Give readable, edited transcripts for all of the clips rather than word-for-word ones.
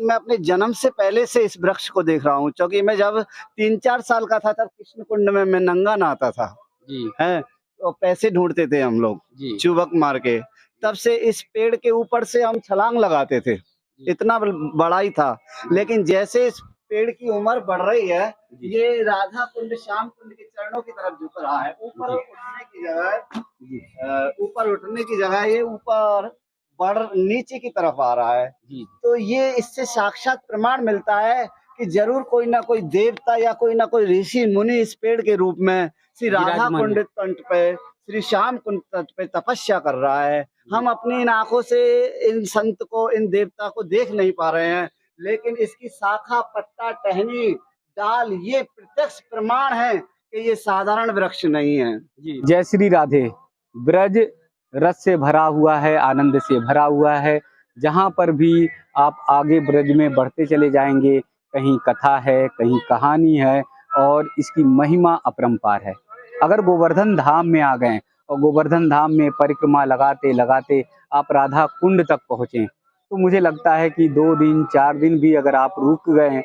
मैं अपने जन्म से पहले से इस वृक्ष को देख रहा हूँ, क्योंकि मैं जब 3-4 साल का था तब कृष्ण कुंड में मैं नंगा नहाता था। जी। हैं, तो पैसे ढूँढते थे हम लोग, जी। चुबक मार के। तब से इस पेड़ के ऊपर से हम छलांग लगाते थे, इतना बड़ा ही था। लेकिन जैसे इस पेड़ की उम्र बढ़ रही है, ये राधा कुंड, श्याम कुंड के चरणों की तरफ झुक रहा है। ऊपर उठने की जगह ये ऊपर नीचे की तरफ आ रहा है। तो ये इससे साक्षात प्रमाण मिलता है कि जरूर कोई ना कोई देवता या कोई ना कोई ऋषि मुनि इस पेड़ के रूप में श्री राधा कुंड तट पे, श्री श्याम कुंड तट पे तपस्या कर रहा है। हम अपनी इन आंखों से इन संत को, इन देवता को देख नहीं पा रहे हैं, लेकिन इसकी शाखा, पत्ता, टहनी, डाल ये प्रत्यक्ष प्रमाण है कि ये साधारण वृक्ष नहीं है। जय श्री राधे। ब्रज रस से भरा हुआ है, आनंद से भरा हुआ है। जहाँ पर भी आप आगे ब्रज में बढ़ते चले जाएंगे, कहीं कथा है, कहीं कहानी है, और इसकी महिमा अपरंपार है। अगर गोवर्धन धाम में आ गए और गोवर्धन धाम में परिक्रमा लगाते लगाते आप राधा कुंड तक पहुँचे, तो मुझे लगता है कि 2 दिन 4 दिन भी अगर आप रुक गए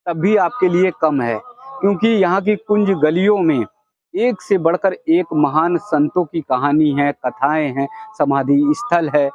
तब भी आपके लिए कम है, क्योंकि यहाँ की कुंज गलियों में एक से बढ़कर एक महान संतों की कहानी है, कथाएं हैं, समाधि स्थल है।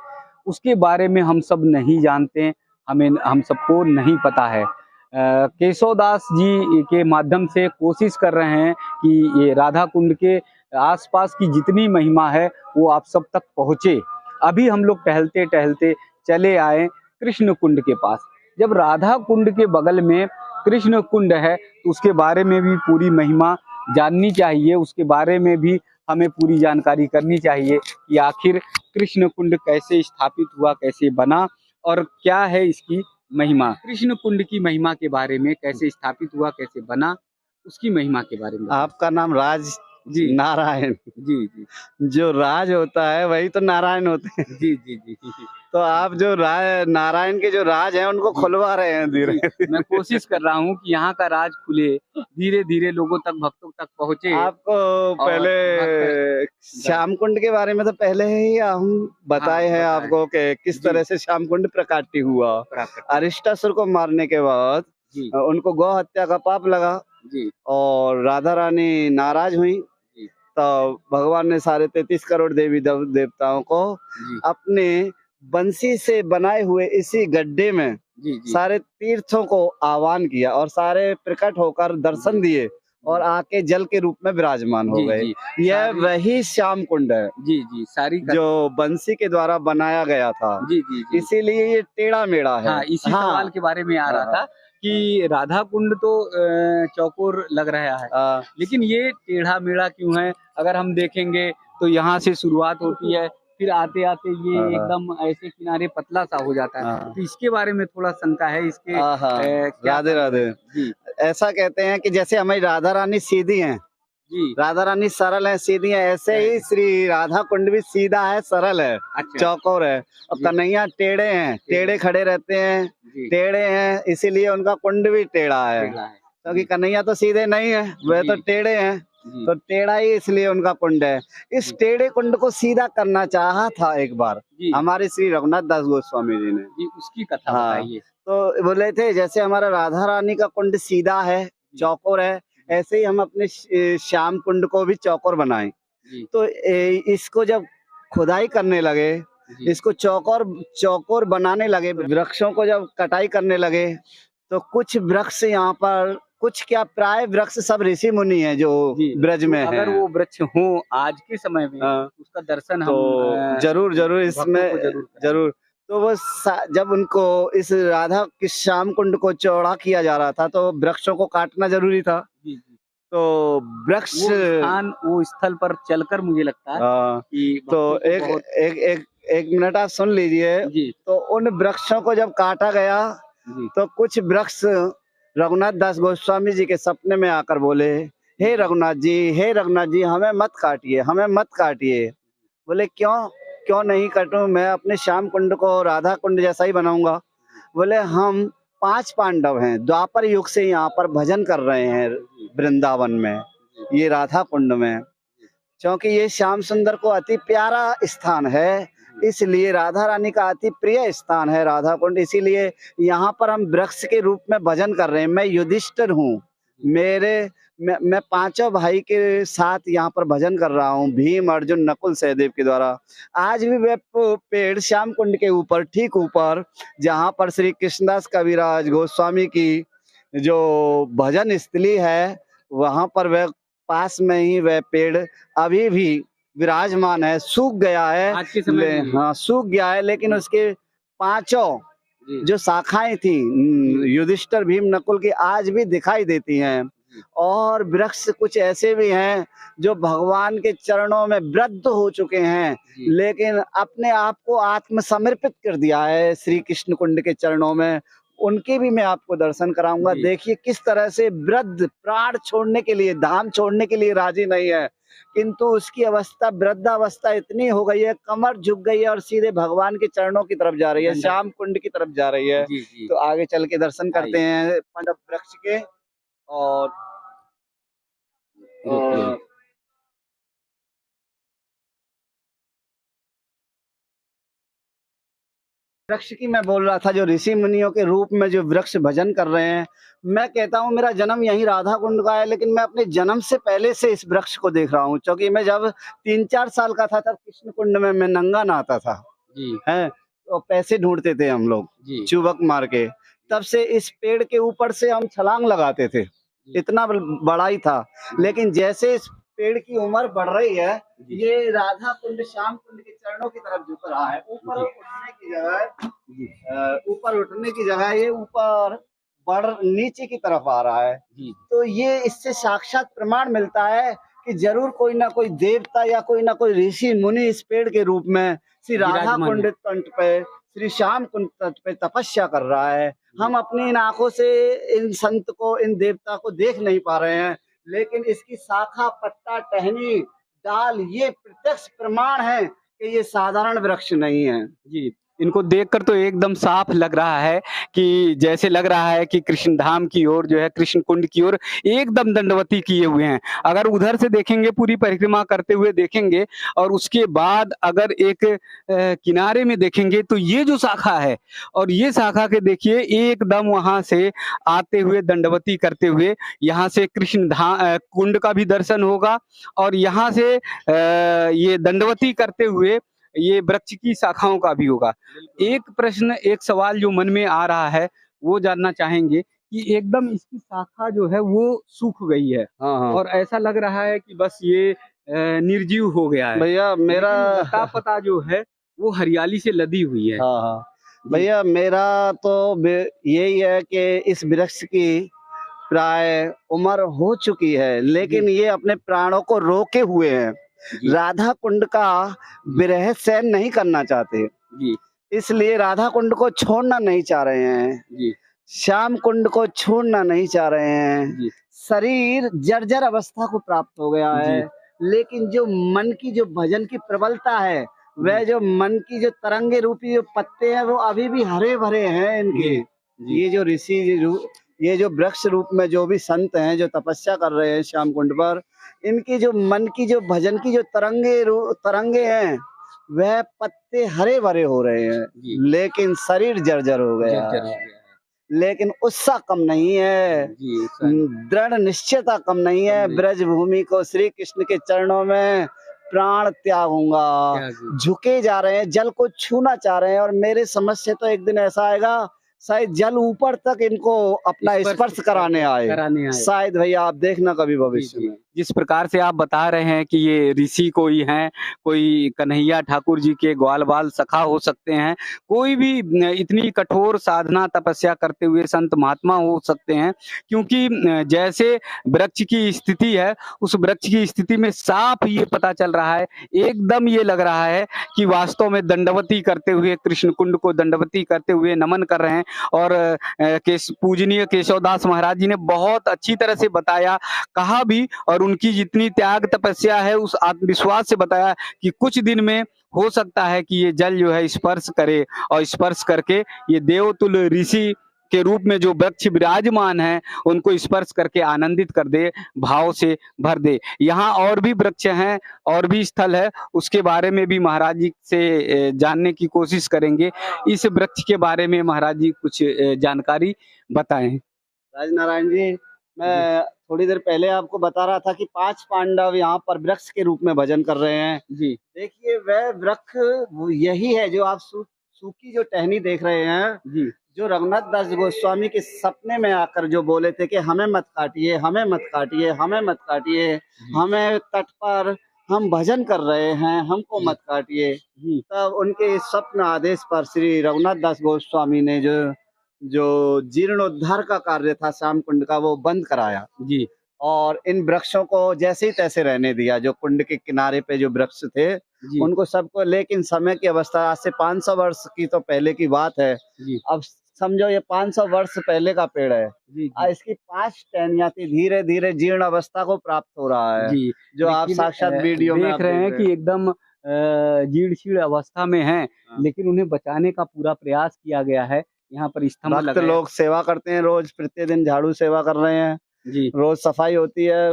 उसके बारे में हम सब नहीं जानते, हम सबको नहीं पता है। केशवदास जी के माध्यम से कोशिश कर रहे हैं कि ये राधा कुंड के आसपास की जितनी महिमा है वो आप सब तक पहुँचे। अभी हम लोग टहलते टहलते चले आए कृष्ण कुंड के पास। जब राधा कुंड के बगल में कृष्ण कुंड है तो उसके बारे में भी पूरी महिमा जाननी चाहिए, उसके बारे में भी हमें पूरी जानकारी करनी चाहिए कि आखिर कृष्ण कुंड कैसे स्थापित हुआ, कैसे बना और क्या है इसकी महिमा। कृष्ण कुंड की महिमा के बारे में, कैसे स्थापित हुआ, कैसे बना, उसकी महिमा के बारे में। आपका नाम राज जी नारायण। जी जी। जो राज होता है वही तो नारायण होते हैं। जी जी जी। तो आप जो नारायण के जो राज हैं उनको खुलवा रहे हैं धीरे। मैं कोशिश कर रहा हूँ कि यहाँ का राज खुले, धीरे धीरे लोगों तक, भक्तों तक पहुँचे। आपको पहले श्याम कुंड के बारे में तो पहले ही हम बताए हैं आपको कि किस तरह से श्याम कुंड प्रकाट्य हुआ। अरिष्टासुर को मारने के बाद उनको गौ हत्या का पाप लगा और राधा रानी नाराज हुई, तो भगवान ने सारे 33 करोड़ देवी देवताओं को अपने बंसी से बनाए हुए इसी गड्ढे में सारे तीर्थों को आह्वान किया और सारे प्रकट होकर दर्शन दिए और आके जल के रूप में विराजमान हो गए। यह वही श्याम कुंड है सारी जो बंसी के द्वारा बनाया गया था। इसीलिए ये टेढ़ा मेढ़ा है। इसी सवाल के बारे में आ रहा था कि राधा कुंड तो चौकोर लग रहा है, लेकिन ये टेढ़ा मेढ़ा क्यों है? अगर हम देखेंगे तो यहाँ से शुरुआत होती है, फिर आते आते ये एकदम ऐसे किनारे पतला सा हो जाता है। तो इसके बारे में थोड़ा शंका है इसके। राधे राधे जी। ऐसा कहते हैं कि जैसे हमारी राधा रानी सीधी हैं, राधा रानी सरल है, सीधी है, ऐसे ही श्री राधा कुंड भी सीधा है, सरल है, चौकोर है, और कन्हैया टेढ़े हैं, टेढ़े खड़े रहते हैं, टेढ़े हैं, इसीलिए उनका कुंड भी टेढ़ा है, क्योंकि कन्हैया तो सीधे नहीं है, वे तो टेढ़े हैं, तो टेढ़ा ही इसलिए उनका कुंड है। इस टेढ़े कुंड को सीधा करना चाहा था एक बार हमारे श्री रघुनाथ दास गोस्वामी जी ने। उसकी कथा बताइए। तो बोले थे जैसे हमारा राधा रानी का कुंड सीधा है, चौकोर है, ऐसे ही हम अपने श्याम कुंड को भी चौकोर बनाएं। तो इसको जब खुदाई करने लगे, इसको चौकोर बनाने लगे, वृक्षों को जब कटाई करने लगे, तो कुछ वृक्ष यहाँ पर, कुछ क्या प्राय वृक्ष सब ऋषि मुनि है जो ब्रज में अगर वो वृक्ष हो आज के समय में उसका दर्शन तो हम जरूर इसमें जरूर। तो वो जब उनको इस राधा के श्याम कुंड को चौड़ा किया जा रहा था तो वृक्षों को काटना जरूरी था। तो वृक्ष वो स्थल पर चलकर मुझे लगता है कि तो एक मिनट आप सुन लीजिए। तो उन वृक्षों को जब काटा गया तो कुछ वृक्ष रघुनाथ दास गोस्वामी जी के सपने में आकर बोले, हे रघुनाथ जी हमें मत काटिए, हमें मत काटिए। बोले क्यों नहीं काटूं, मैं अपने श्याम कुंड को राधा कुंड जैसा ही बनाऊंगा। बोले हम 5 पांडव हैं, द्वापर युग से यहाँ पर भजन कर रहे हैं वृंदावन में, ये राधा कुंड में, क्योंकि ये श्याम सुंदर को अति प्यारा स्थान है। इसलिए राधा रानी का अति प्रिय स्थान है राधा कुंड। इसीलिए यहाँ पर हम वृक्ष के रूप में भजन कर रहे हैं। मैं युधिष्ठिर हूँ, मैं पांचों भाई के साथ यहाँ पर भजन कर रहा हूँ, भीम, अर्जुन, नकुल, सहदेव के द्वारा। आज भी वह पेड़ श्याम कुंड के ऊपर, ठीक ऊपर, जहाँ पर श्री कृष्णदास कविराज गोस्वामी की जो भजन स्थली है, वहां पर वह पास में ही वह पेड़ अभी भी विराजमान है। सूख गया है, आज के समय में हाँ सूख गया है, लेकिन उसके पांचों जो शाखाएं थी युधिष्ठिर, भीम, नकुल की, आज भी दिखाई देती हैं। और वृक्ष कुछ ऐसे भी हैं जो भगवान के चरणों में वृद्ध हो चुके हैं, लेकिन अपने आप को आत्मसमर्पित कर दिया है श्री कृष्ण कुंड के चरणों में। उनके भी मैं आपको दर्शन कराऊंगा। देखिए किस तरह से वृद्ध प्राण छोड़ने के लिए, धाम छोड़ने के लिए राजी नहीं है, किंतु उसकी अवस्था, वृद्धावस्था इतनी हो गई है, कमर झुक गई है और सीधे भगवान के चरणों की तरफ जा रही है, श्याम कुंड की तरफ जा रही है। तो आगे चल के दर्शन करते हैं पंडव वृक्ष के। और वृक्ष की मैं बोल रहा था, जो ऋषि मुनियों के रूप में जो वृक्ष भजन कर रहे हैं। मैं कहता हूँ मेरा जन्म यहीं राधा कुंड का है, लेकिन मैं अपने जन्म से पहले से इस वृक्ष को देख रहा हूँ, क्योंकि मैं जब 3-4 साल का था तब कृष्ण कुंड में मैं नंगा नहाता था है, तो पैसे ढूंढते थे हम लोग चुबक मार के। तब से इस पेड़ के ऊपर से हम छलांग लगाते थे, इतना बड़ा ही था। लेकिन जैसे इस पेड़ की उम्र बढ़ रही है, ये राधा कुंड श्याम कुंड के चरणों की तरफ झुक रहा है। ऊपर उठने की जगह ये ऊपर बढ़ नीचे की तरफ आ रहा है। तो ये इससे साक्षात प्रमाण मिलता है कि जरूर कोई ना कोई देवता या कोई ना कोई ऋषि मुनि इस पेड़ के रूप में श्री राधा कुंड तट पे, श्री श्याम कुंड तट पे तपस्या कर रहा है। हम अपनी इन आंखों से इन संत को, इन देवता को देख नहीं पा रहे हैं, लेकिन इसकी शाखा, पत्ता, टहनी, डाल, ये प्रत्यक्ष प्रमाण है कि ये साधारण वृक्ष नहीं है। जी, इनको देखकर तो एकदम साफ लग रहा है कि जैसे लग रहा है कि कृष्ण धाम की ओर जो है, कृष्ण कुंड की ओर एकदम दंडवती किए हुए हैं। अगर उधर से देखेंगे, पूरी परिक्रमा करते हुए देखेंगे, और उसके बाद अगर एक किनारे में देखेंगे तो ये जो शाखा है, और ये शाखा के देखिए एकदम वहां से आते हुए दंडवती करते हुए यहाँ से कृष्ण धाम कुंड का भी दर्शन होगा, और यहाँ से ये दंडवती करते हुए ये वृक्ष की शाखाओं का भी होगा। एक प्रश्न, एक सवाल जो मन में आ रहा है, वो जानना चाहेंगे कि एकदम इसकी शाखा जो है वो सूख गई है। हाँ। और ऐसा लग रहा है कि बस ये निर्जीव हो गया है। भैया मेरा लता पता जो है वो हरियाली से लदी हुई है। हाँ भैया, मेरा तो यही है कि इस वृक्ष की प्राय उम्र हो चुकी है, लेकिन ये अपने प्राणों को रोके हुए हैं। राधा कुंड का विरह सहन नहीं करना चाहते, इसलिए राधा कुंड को छोड़ना नहीं चाह रहे हैं, श्याम कुंड को छोड़ना नहीं चाह रहे हैं। शरीर जर्जर अवस्था को प्राप्त हो गया है, लेकिन जो मन की, जो भजन की प्रबलता है, वह जो मन की जो तरंगे रूपी जो पत्ते हैं, वो अभी भी हरे भरे हैं इनके। ये जो ऋषि, ये जो वृक्ष रूप में जो भी संत हैं जो तपस्या कर रहे हैं श्याम कुंड पर, इनकी जो मन की, जो भजन की जो तरंगे हैं, वह पत्ते हरे भरे हो रहे हैं, लेकिन शरीर जर्जर हो गया है। लेकिन उत्साह कम नहीं है, दृढ़ निश्चयता कम नहीं है। ब्रज भूमि को श्री कृष्ण के चरणों में प्राण त्यागूंगा, झुके जा रहे हैं, जल को छूना चाह रहे हैं। और मेरे समझ से तो एक दिन ऐसा आएगा, शायद जल ऊपर तक इनको अपना स्पर्श कराने आए। शायद भैया आप देखना कभी भविष्य में। जिस प्रकार से आप बता रहे हैं कि ये ऋषि कोई हैं, कोई कन्हैया ठाकुर जी के ग्वाल बाल सखा हो सकते हैं, कोई भी इतनी कठोर साधना तपस्या करते हुए संत महात्मा हो सकते हैं, क्योंकि जैसे वृक्ष की स्थिति है, उस वृक्ष की स्थिति में साफ ये पता चल रहा है, एकदम ये लग रहा है कि वास्तव में दंडवती करते हुए, कृष्ण कुंड को दंडवती करते हुए नमन कर रहे हैं। और पूजनीय केशवदास महाराज जी ने बहुत अच्छी तरह से बताया, कहा भी, और उनकी जितनी त्याग तपस्या है उस आत्मविश्वास से बताया कि कुछ दिन में हो सकता है कि ये जल जो है स्पर्श करे, और स्पर्श करके ये देवतुल्य ऋषि के रूप में जो वृक्ष विराजमान है उनको स्पर्श करके आनंदित कर दे, भाव से भर दे। यहाँ और भी वृक्ष हैं और भी स्थल है, उसके बारे में भी महाराज जी से जानने की कोशिश करेंगे। इस वृक्ष के बारे में महाराज जी कुछ जानकारी बताएं। राजनारायण जी, मैं थोड़ी देर पहले आपको बता रहा था कि 5 पांडव यहाँ पर वृक्ष के रूप में भजन कर रहे हैं। जी देखिए वह वृक्ष यही है जो आप सूखी जो टहनी देख रहे हैं, जी जो रघुनाथ दास गोस्वामी के सपने में आकर जो बोले थे कि हमें मत काटिए, हमें मत काटिए, हमें मत काटिए, हमें तट पर हम भजन कर रहे हैं, हमको मत काटिए। तब उनके इस स्वप्न आदेश पर श्री रघुनाथ दास गोस्वामी ने जो जीर्णोद्धार का कार्य था श्याम कुंड का, वो बंद कराया जी और इन वृक्षों को जैसे ही तैसे रहने दिया। जो कुंड के किनारे पे जो वृक्ष थे उनको सबको, लेकिन समय की अवस्था आज से 500 वर्ष की तो पहले की बात है। अब समझो ये 500 वर्ष पहले का पेड़ है। इसकी 5 टहनियां थी, धीरे धीरे जीर्ण अवस्था को प्राप्त हो रहा है। जो आप साक्षात वीडियो में देख रहे हैं कि एकदम जीर्ण शीर्ण अवस्था में है, लेकिन उन्हें बचाने का पूरा प्रयास किया गया है। यहाँ पर स्तंभ भक्त लोग सेवा करते हैं, रोज प्रतिदिन झाड़ू सेवा कर रहे हैं जी, रोज सफाई होती है।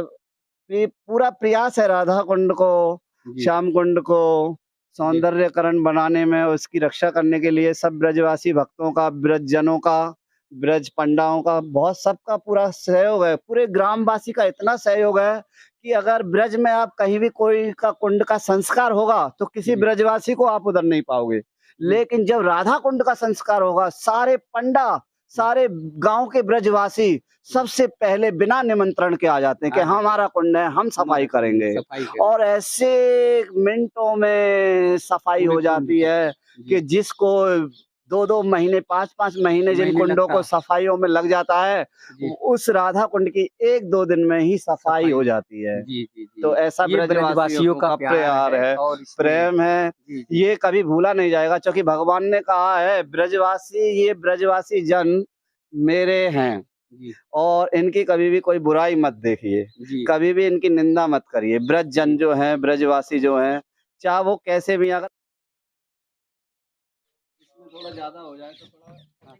ये पूरा प्रयास है राधा कुंड को, श्याम कुंड को सौंदर्यकरण बनाने में, उसकी रक्षा करने के लिए सब ब्रजवासी भक्तों का, ब्रज जनों का, ब्रज पंडाओं का, बहुत सबका पूरा सहयोग है। पूरे ग्रामवासी का इतना सहयोग है कि अगर ब्रज में आप कहीं भी कोई का कुंड का संस्कार होगा तो किसी ब्रजवासी को आप उधर नहीं पाओगे, लेकिन जब राधा कुंड का संस्कार होगा सारे पंडा, सारे गांव के ब्रजवासी सबसे पहले बिना निमंत्रण के आ जाते हैं कि हमारा कुंड है, हम सफाई करेंगे। और ऐसे मिनटों में सफाई हो जाती है कि जिसको 2-2 महीने, 5-5 महीने जिन कुंडों को सफाइयों में लग जाता है, उस राधा कुंड की 1-2 दिन में ही सफाई हो जाती है। तो ऐसा ब्रजवासियों का प्यार है, प्रेम है, ये कभी भूला नहीं जाएगा। क्योंकि भगवान ने कहा है ब्रजवासी, ये ब्रजवासी जन मेरे हैं और इनकी कभी भी कोई बुराई मत देखिए, कभी भी इनकी निंदा मत करिए। ब्रज जन जो है, ब्रजवासी जो है, चाहे वो कैसे भी, अगर थोड़ा ज्यादा हो जाए तो थोड़ा